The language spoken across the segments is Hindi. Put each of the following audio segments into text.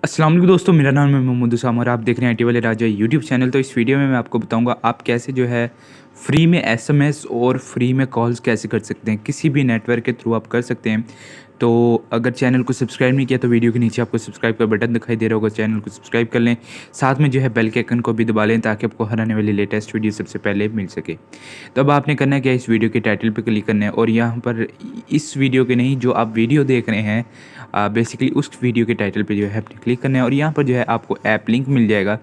अस्सलाम वालेकुम दोस्तों, मेरा नाम है मोहम्मद उसामा और आप देख रहे हैं IT वाले राजा यूट्यूब चैनल। तो इस वीडियो में मैं आपको बताऊंगा आप कैसे जो है फ्री में SMS और फ्री में कॉल्स कैसे कर सकते हैं। किसी भी नेटवर्क के थ्रू आप कर सकते हैं। तो अगर चैनल को सब्सक्राइब नहीं किया तो वीडियो के नीचे आपको सब्सक्राइब का बटन दिखाई दे रहा होगा, चैनल को सब्सक्राइब कर लें। साथ में जो है बेल के आइकन को भी दबा लें ताकि आपको हर आने वाली लेटेस्ट वीडियो सबसे पहले मिल सके। तो अब आपने करना है क्या, इस वीडियो के टाइटल पर क्लिक करना है और यहाँ पर इस वीडियो के नहीं, जो आप वीडियो देख रहे हैं बेसिकली उस वीडियो के टाइटल पे जो है आपने क्लिक करना है और यहाँ पर जो है आपको ऐप लिंक मिल जाएगा।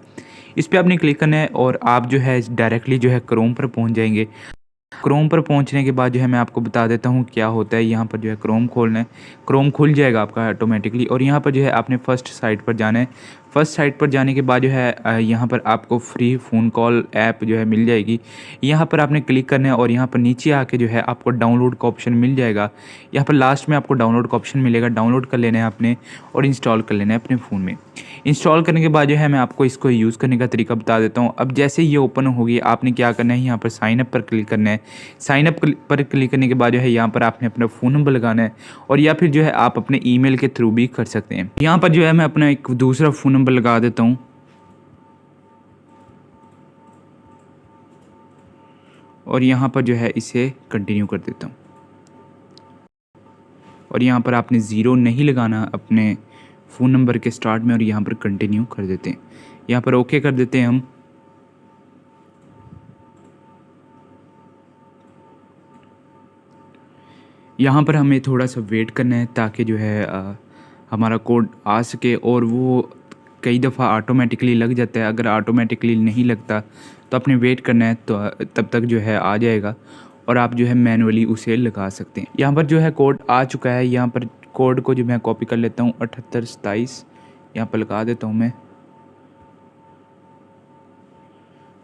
इस पर आपने क्लिक करना है और आप जो है डायरेक्टली जो है क्रोम पर पहुँच जाएंगे। क्रोम पर पहुंचने के बाद जो है मैं आपको बता देता हूं क्या होता है। यहाँ पर जो है क्रोम खोलना है, क्रोम खुल जाएगा आपका ऑटोमेटिकली और यहाँ पर जो है आपने फर्स्ट साइट पर जाना है। फर्स्ट साइट पर जाने के बाद जो है यहाँ पर आपको फ्री फ़ोन कॉल ऐप जो है मिल जाएगी। यहाँ पर आपने क्लिक करना है और यहाँ पर नीचे आके जो है आपको डाउनलोड का ऑप्शन मिल जाएगा। यहाँ पर लास्ट में आपको डाउनलोड का ऑप्शन मिलेगा, डाउनलोड कर लेना है आपने और इंस्टॉल कर लेना है अपने फ़ोन में। इंस्टॉल करने के बाद जो है मैं आपको इसको यूज़ करने का तरीका बता देता हूँ। अब जैसे ये ओपन होगी आपने क्या करना है, यहाँ पर साइन अप पर क्लिक करना है। साइन अप पर क्लिक करने के बाद जो है यहाँ पर आपने अपना फ़ोन नंबर लगाना है और या फिर जो है आप अपने ईमेल के थ्रू भी कर सकते हैं। यहाँ पर जो है मैं अपना एक दूसरा फ़ोन नंबर लगा देता हूँ और यहाँ पर जो है इसे कंटिन्यू कर देता हूँ और यहाँ पर आपने ज़ीरो नहीं लगाना अपने फ़ोन नंबर के स्टार्ट में और यहाँ पर कंटिन्यू कर देते हैं। यहाँ पर ओके कर देते हैं हम। यहाँ पर हमें थोड़ा सा वेट करना है ताकि जो है हमारा कोड आ सके और वो कई दफ़ा ऑटोमेटिकली लग जाता है। अगर ऑटोमेटिकली नहीं लगता तो आपने वेट करना है, तो तब तक जो है आ जाएगा और आप जो है मैनुअली उसे लगा सकते हैं। यहाँ पर जो है कोड आ चुका है। यहाँ पर कोड को जो मैं कॉपी कर लेता हूँ 7827 यहाँ पर लगा देता हूँ मैं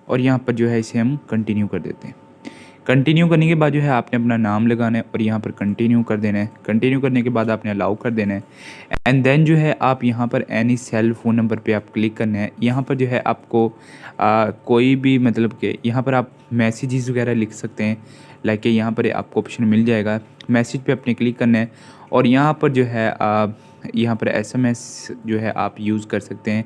और यहाँ पर जो है इसे हम कंटिन्यू कर देते हैं। कंटिन्यू करने के बाद जो है आपने अपना नाम लगाना है और यहाँ पर कंटिन्यू कर देना है। कंटिन्यू करने के बाद आपने अलाउ कर देना है एंड देन जो है आप यहाँ पर एनी सेल फ़ोन नंबर पे आप क्लिक करना है। यहाँ पर जो है आपको कोई भी मतलब कि यहाँ पर आप मैसेजेस वगैरह लिख सकते हैं। लाइक यहाँ पर आपको ऑप्शन मिल जाएगा, मैसेज पे अपने क्लिक करना है और यहाँ पर जो है यहाँ पर SMS जो है आप यूज़ कर सकते हैं।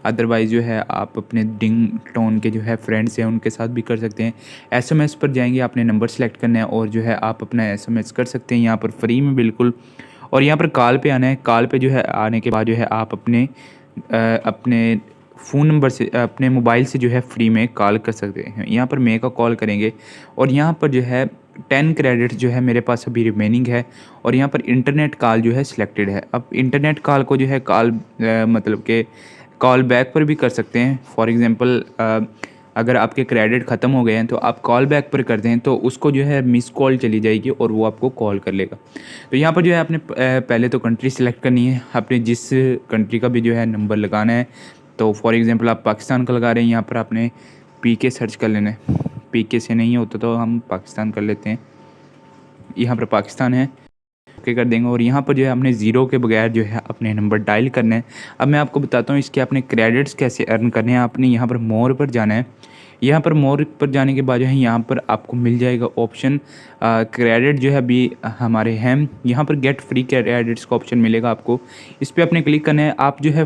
अदरवाइज़ जो है आप अपने डिंग टोन के जो है फ्रेंड्स हैं उनके साथ भी कर सकते हैं। SMS पर जाएंगे, आपने नंबर सेलेक्ट करना है और जो है आप अपना SMS कर सकते हैं यहाँ पर फ्री में बिल्कुल। और यहाँ पर कॉल पे आना है। कॉल पे जो है आने के बाद जो है आप अपने फ़ोन नंबर से अपने मोबाइल से जो है फ्री में कॉल कर सकते हैं। यहाँ पर मे का कॉल करेंगे और यहाँ पर जो है 10 क्रेडिट जो है मेरे पास अभी रिमेनिंग है और यहाँ पर इंटरनेट कॉल जो है सिलेक्टेड है। अब इंटरनेट कॉल को जो है कॉल मतलब के कॉल बैक पर भी कर सकते हैं। फॉर एग्ज़ाम्पल अगर आपके क्रेडिट ख़त्म हो गए हैं तो आप कॉल बैक पर कर दें तो उसको जो है मिस कॉल चली जाएगी और वो आपको कॉल कर लेगा। तो यहाँ पर जो है आपने पहले तो कंट्री सेलेक्ट करनी है, आपने जिस कंट्री का भी जो है नंबर लगाना है। तो फॉर एग्ज़ाम्पल आप पाकिस्तान का लगा रहे हैं, यहाँ पर आपने PK सर्च कर लेना है। PK से नहीं होता तो हम पाकिस्तान कर लेते हैं। यहाँ पर पाकिस्तान है, ओके कर देंगे और यहाँ पर जो है हमने ज़ीरो के बगैर जो है अपने नंबर डायल करना है। अब मैं आपको बताता हूँ इसके आपने क्रेडिट्स कैसे अर्न करने हैं। आपने यहाँ पर मोर पर जाना है। यहाँ पर मोर पर जाने के बाद जो है यहाँ पर आपको मिल जाएगा ऑप्शन क्रेडिट जो है अभी हमारे हैं। यहाँ पर गेट फ्री क्रेडिट्स का ऑप्शन मिलेगा आपको, इस पर आपने क्लिक करना है। आप जो है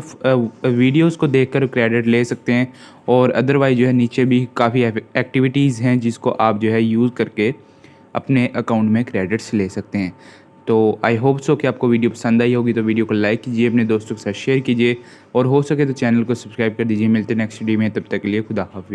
वीडियोस को देखकर क्रेडिट ले सकते हैं और अदरवाइज जो है नीचे भी काफ़ी एक्टिविटीज़ हैं जिसको आप जो है यूज़ करके अपने अकाउंट में क्रेडिट्स ले सकते हैं। तो आई होप सो कि आपको वीडियो पसंद आई होगी। तो वीडियो को लाइक कीजिए, अपने दोस्तों के साथ शेयर कीजिए और हो सके तो चैनल को सब्सक्राइब कर दीजिए। मिलते हैं नेक्स्ट वीडियो में, तब तक के लिए खुदा हाफिज़।